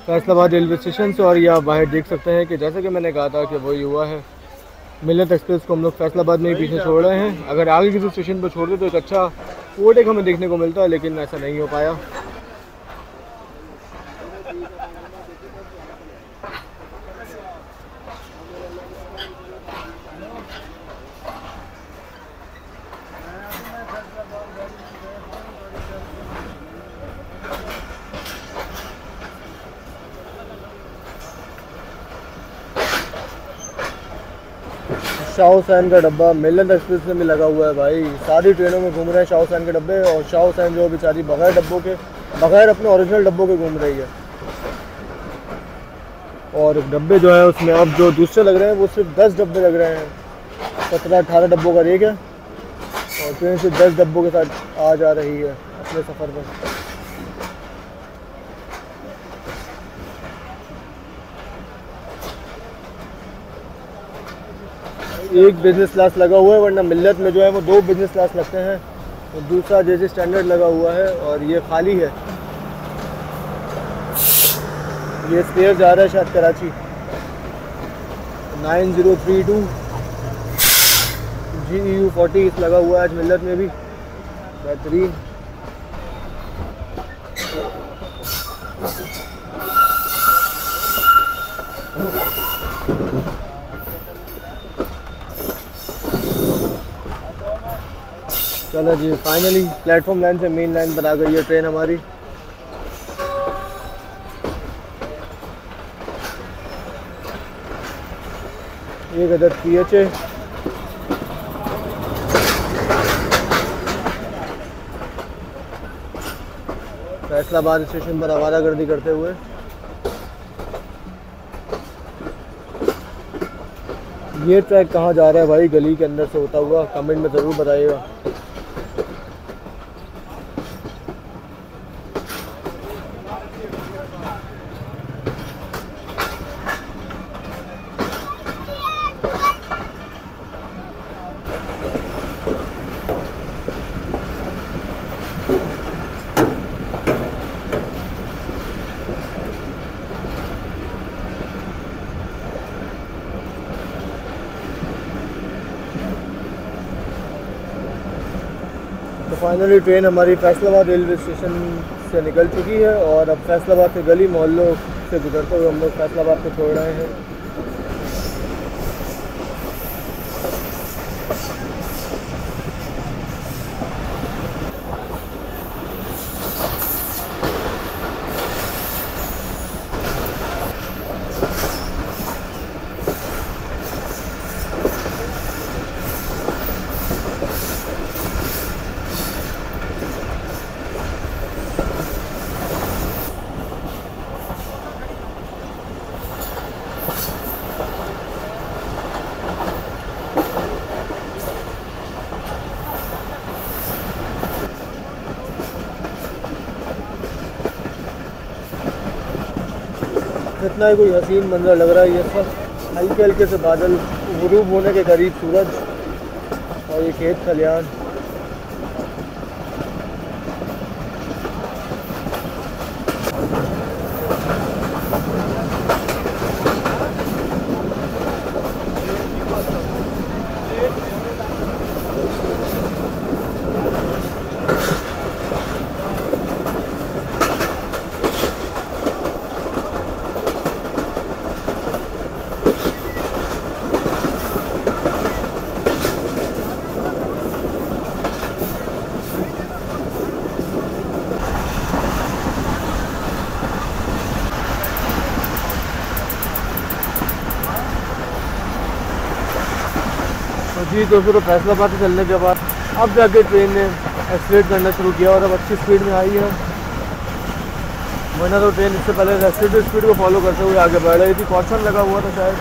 S1: फैसलाबाद रेलवे स्टेशन से। और ये आप बाहर देख सकते हैं कि जैसा कि मैंने कहा था कि वही हुआ है, मिल्लत एक्सप्रेस को हम लोग फैसलाबाद में ही पीछे छोड़ रहे हैं। अगर आगे किसी स्टेशन पर छोड़ते तो एक अच्छा ओवरटेक हमें देखने को मिलता है, लेकिन ऐसा नहीं हो पाया। शाह हुसैन का डब्बा मिल्लत एक्सप्रेस में भी लगा हुआ है भाई, सारी ट्रेनों में घूम रहे हैं शाह हुसैन के डब्बे। और शाह हुसैन जो बेचारी बगैर अपने ओरिजिनल डब्बों के घूम रही है। और डब्बे जो है उसमें अब जो दूसरे लग रहे हैं वो सिर्फ 10 डब्बे लग रहे हैं, 17-18 डब्बों का रेक है, और ट्रेन सिर्फ 10 डब्बों के साथ आ जा रही है अपने सफ़र पर। एक बिज़नेस क्लास लगा हुआ है, वरना मिल्लत में जो है वो 2 बिज़नेस क्लास लगते हैं, और दूसरा जैसे स्टैंडर्ड लगा हुआ है, और ये खाली है। ये स्पेयर जा रहा है शायद कराची 9032 GEU 40 लगा हुआ है आज मिल्लत में भी, बेहतरीन। चलो जी, फाइनली प्लेटफॉर्म लाइन से मेन लाइन पर आ गई है ट्रेन हमारी। एक अदद PHA, फैसलाबाद स्टेशन पर आवारागर्दी करते हुए। ये ट्रैक कहाँ जा रहा है भाई, गली के अंदर से होता हुआ, कमेंट में ज़रूर बताइएगा। तो फाइनली ट्रेन हमारी फैसलाबाद रेलवे स्टेशन से निकल चुकी है, और अब फैसलाबाद के गली मोहल्लों से गुजरते हुए हम लोग फैसलाबाद को छोड़ रहे हैं। कितना ही कोई हसीन मंजर लग रहा है। ये सब हल्के हल्के से बादल, गुरूब होने के करीब सूरज, और ये खेत खलियान। तो जी दोस्तों, तो फैसलाबाद से चलने के बाद अब जाके ट्रेन ने एक्सीलेट करना शुरू किया और अब अच्छी स्पीड में आई है, वरना तो ट्रेन इससे पहले रेस्ट्रिक्टेड स्पीड को फॉलो करते हुए आगे बढ़ रही थी। कॉशन लगा हुआ था शायद।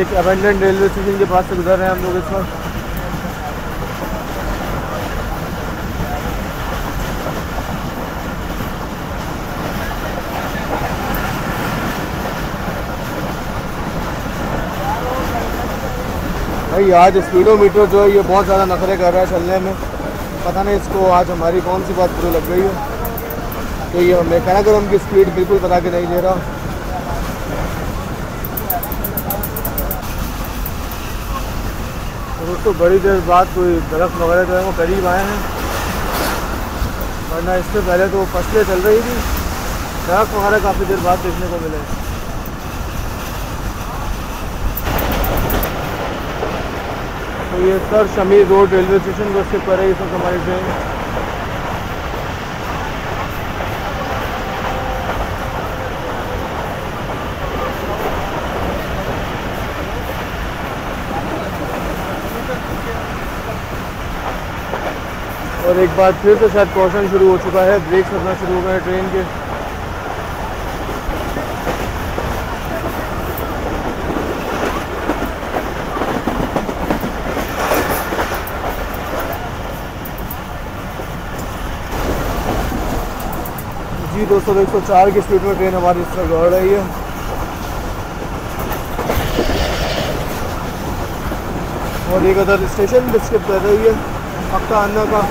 S1: एक अबेंडन रेलवे स्टेशन के पास से गुजर रहे हैं हम लोग इस वक्त। भाई आज स्पीडोमीटर जो है ये बहुत ज़्यादा नखरे कर रहा है चलने में, पता नहीं इसको आज हमारी कौन सी बात बुरी लग गई है तो ये मैकेनिकल उनकी स्पीड बिल्कुल बता के नहीं दे रहा। तो दोस्तों बड़ी देर बाद कोई दरख्त वगैरह जो है वो करीब आए हैं, वरना इससे पहले तो फसलें चल रही थी, दरख्त वगैरह काफ़ी देर बाद देखने को मिले। तो ये sir Shamir road railway station को स्किप कर रही है इस वक्त हमारी ट्रेन। और एक बार फिर से शायद कॉशन शुरू हो चुका है, ब्रेक करना शुरू हो गए हैं ट्रेन के। जी दोस्तों, 104 की स्पीड में ट्रेन हमारी इस तरह दौड़ रही है। और एक अदर स्टेशन भी स्किप कर रही है, पक्का अन्ना का।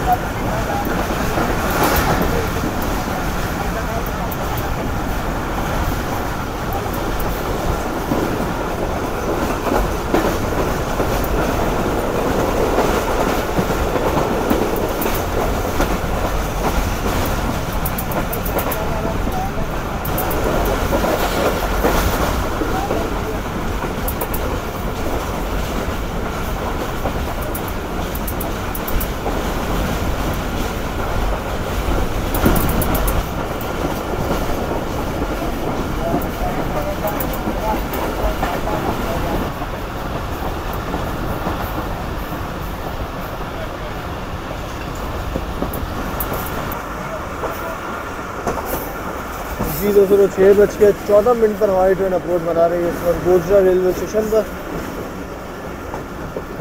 S1: जी दोस्तों, 6:14 पर हमारी ट्रेन अप्रोच बना रही है इस वक्त गोजरा रेलवे स्टेशन पर।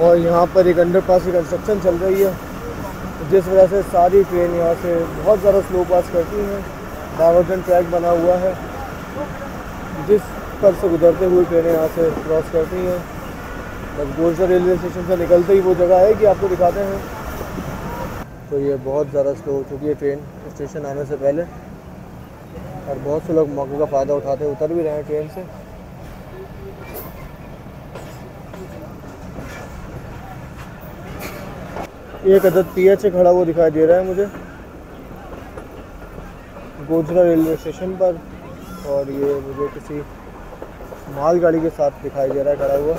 S1: और यहाँ पर एक अंडरपास की कंस्ट्रक्शन चल रही है, जिस वजह से सारी ट्रेन यहाँ से बहुत ज़्यादा स्लो पास करती हैं। डाइवर्जन ट्रैक बना हुआ है जिस पर से गुजरते हुए ट्रेनें यहाँ से क्रॉस करती हैं। बस गोजरा रेलवे स्टेशन से निकलते ही वो जगह है कि आपको दिखाते हैं। तो ये बहुत ज़्यादा स्लो हो चुकी है ट्रेन स्टेशन आने से पहले, और बहुत से लोग मौके का फ़ायदा उठाते उतर भी रहे हैं ट्रेन से। एक अदद PH खड़ा हुआ दिखाई दे रहा है मुझे गोजरा रेलवे स्टेशन पर, और ये मुझे किसी मालगाड़ी के साथ दिखाई दे रहा है खड़ा हुआ।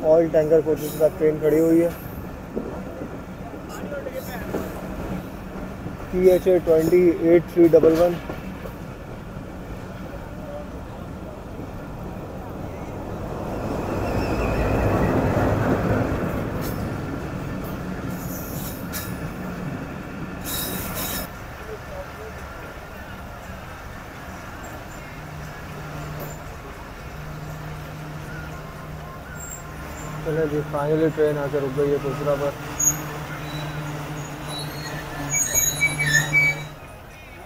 S1: ऑयल टैंकर कोचेस के साथ ट्रेन खड़ी हुई है। PH 28311। चलो जी, फाइनली ट्रेन आकर रुक गई है गोजरा पर।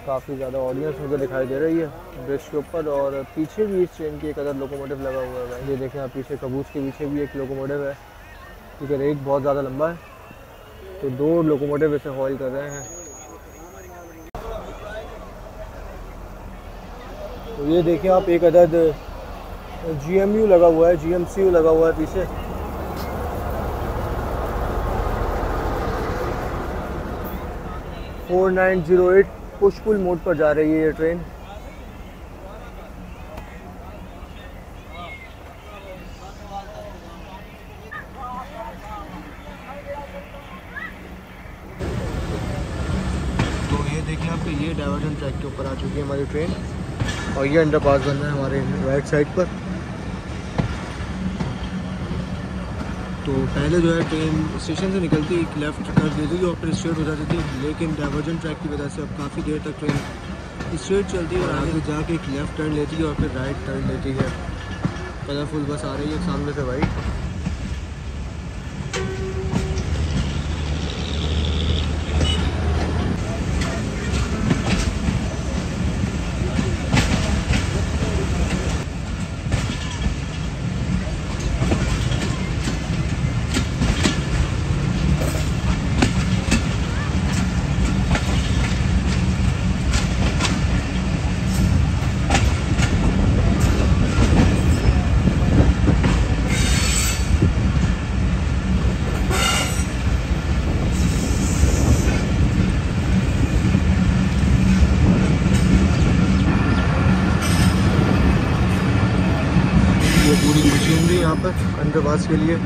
S1: काफ़ी ज़्यादा ऑडियंस मुझे दिखाई दे रही है ब्रिज के ऊपर, और पीछे भी इस ट्रेन की एक अदर लोकोमोटिव लगा हुआ है। ये देखें आप, पीछे कबूस के पीछे भी एक लोकोमोटिव है, क्योंकि रेक बहुत ज़्यादा लंबा है तो 2 लोकोमोटिव इसे हॉल कर रहे हैं। तो ये देखें आप, एक अदद GMU लगा हुआ है, GMCU लगा हुआ है पीछे। फोर 4908 पुश पुल मोड पर जा रही है ये ट्रेन। कि ये डाइवर्जन ट्रैक के ऊपर आ चुकी है हमारी ट्रेन और ये अंडरपास बन रहा है हमारे राइट साइड पर। तो पहले जो है ट्रेन स्टेशन से निकलती एक लेफ़्ट कर देती थी और फिर स्ट्रेट हो जाती थी, लेकिन डाइवर्जन ट्रैक की वजह से अब काफ़ी देर तक ट्रेन स्ट्रेट चलती है और आगे जाके एक लेफ़्ट टर्न लेती है और फिर राइट टर्न लेती है। कलरफुल बस आ रही है सामने से भाई। पूरी मशीनरी यहाँ पर अंडरपास के लिए।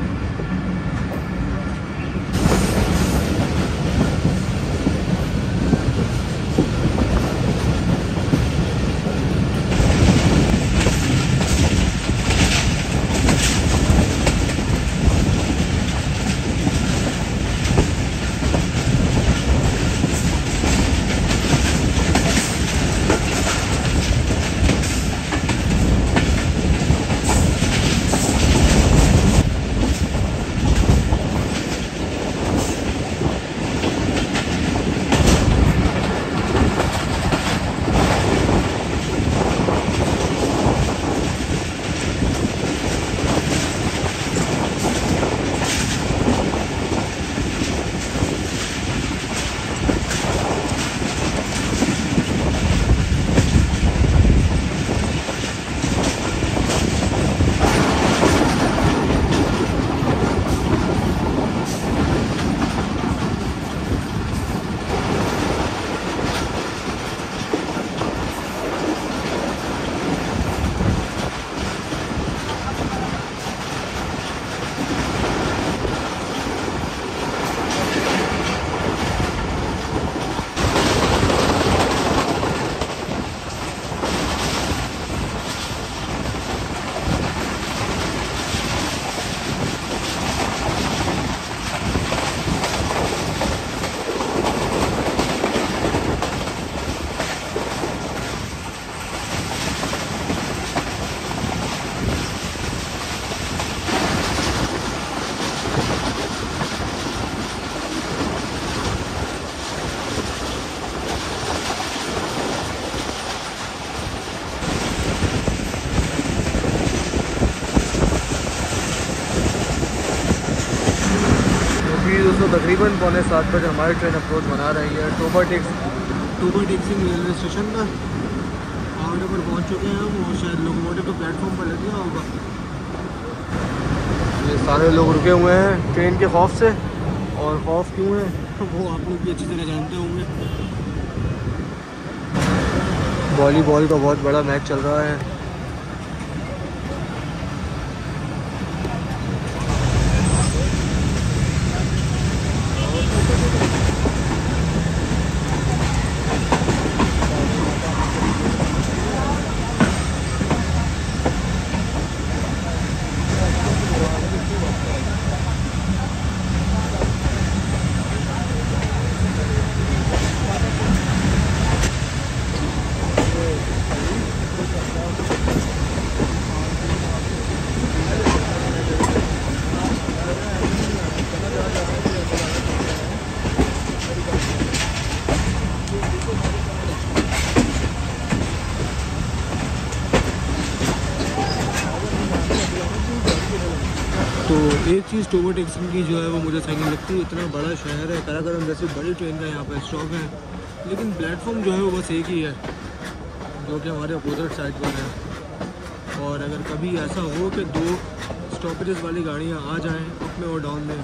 S1: दोस्तों तकरीबन 6:45 बजे हमारी ट्रेन अप्रोच बना रही है टोबर टेक्सिंग रेलवे स्टेशन पर। आउटर पर पहुँच चुके हैं हम और शायद लोकोमोटिव के प्लेटफॉर्म पर लग गया होगा। ये सारे लोग रुके हुए हैं ट्रेन के खौफ से, और खौफ क्यों है वो आप लोग भी अच्छी तरह जानते होंगे। वॉलीबॉल का बहुत बड़ा मैच चल रहा है। तो एक चीज़ टोबर टेक्सिंग की जो है वो मुझे सही नहीं लगती। इतना बड़ा शहर है, कराकरम जैसी बड़ी ट्रेन का यहाँ पर स्टॉप है, लेकिन प्लेटफॉर्म जो है वो बस एक ही है जो कि हमारे अपोजिट साइड पर है। और अगर कभी ऐसा हो कि 2 स्टॉपेजेस वाली गाड़ियाँ आ जाएँ अप में और डाउन में,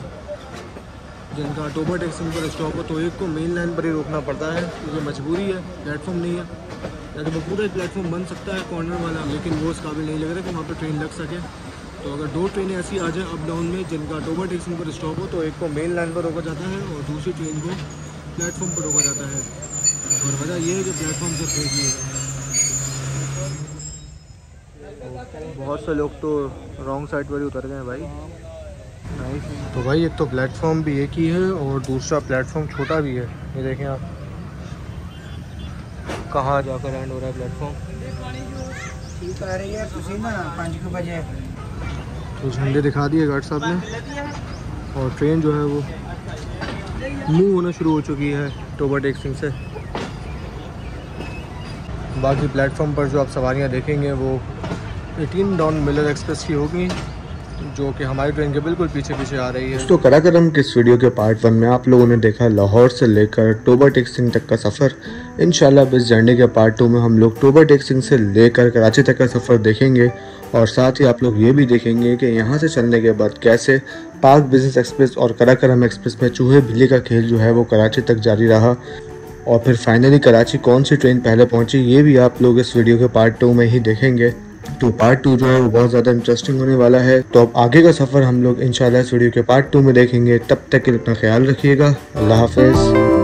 S1: जिनका टोबर टेक्सिंग पर स्टॉप हो, तो एक को मेन लाइन पर ही रोकना पड़ता है क्योंकि मजबूरी है, प्लेटफॉर्म नहीं है। अगर वो पूरा प्लेटफॉर्म बन सकता है कॉर्नर वाला, लेकिन वो उस काबिल नहीं लग रहा कि वहाँ पर ट्रेन लग सके। तो अगर 2 ट्रेनें ऐसी आ जाएँ अप डाउन में जिनका टोबर टेक्सिंग पर स्टॉप हो, तो एक को मेन लाइन पर रोका जाता है और दूसरी ट्रेन को प्लेटफॉर्म पर रोका जाता है। और वजह ये है कि प्लेटफॉर्म से फेंक लिए। बहुत से लोग तो रॉन्ग साइड पर ही उतर गए हैं भाई। तो भाई एक तो प्लेटफॉर्म भी एक ही है और दूसरा प्लेटफॉर्म छोटा भी है। ये देखें आप कहाँ जाकर एंड हो रहा है प्लेटफॉर्म।
S3: ठीक आ रही है ना 5 बजे।
S1: तो झंडे दिखा दिए गार्ड साहब ने और ट्रेन जो है वो मूव होना शुरू हो चुकी है टोबा टेक्सिंग से। बाकी प्लेटफॉर्म पर जो आप सवारियाँ देखेंगे वो 18 डाउन मिलर एक्सप्रेस की होगी, जो कि हमारी ट्रेन के बिल्कुल पीछे पीछे आ रही है।
S4: तो कराकरम के इस वीडियो के पार्ट 1 में आप लोगों ने देखा लाहौर से लेकर टोबा टेक्सिंग तक का सफ़र। इंशाल्लाह इस जर्नी के पार्ट 2 में हम लोग टोबा टेक्सिंग से लेकर कराची तक का सफ़र देखेंगे और साथ ही आप लोग ये भी देखेंगे कि यहाँ से चलने के बाद कैसे पाक बिजनेस एक्सप्रेस और कराकरम एक्सप्रेस में चूहे बिल्ली का खेल जो है वो कराची तक जारी रहा और फिर फाइनली कराची कौन सी ट्रेन पहले पहुँची, ये भी आप लोग इस वीडियो के पार्ट 2 में ही देखेंगे। तो पार्ट 2 जो है वो बहुत ज़्यादा इंटरेस्टिंग होने वाला है। तो अब आगे का सफ़र हम लोग इंशाल्लाह इस वीडियो के पार्ट 2 में देखेंगे। तब तक के लिए अपना ख्याल रखिएगा। अल्लाह हाफ़िज़।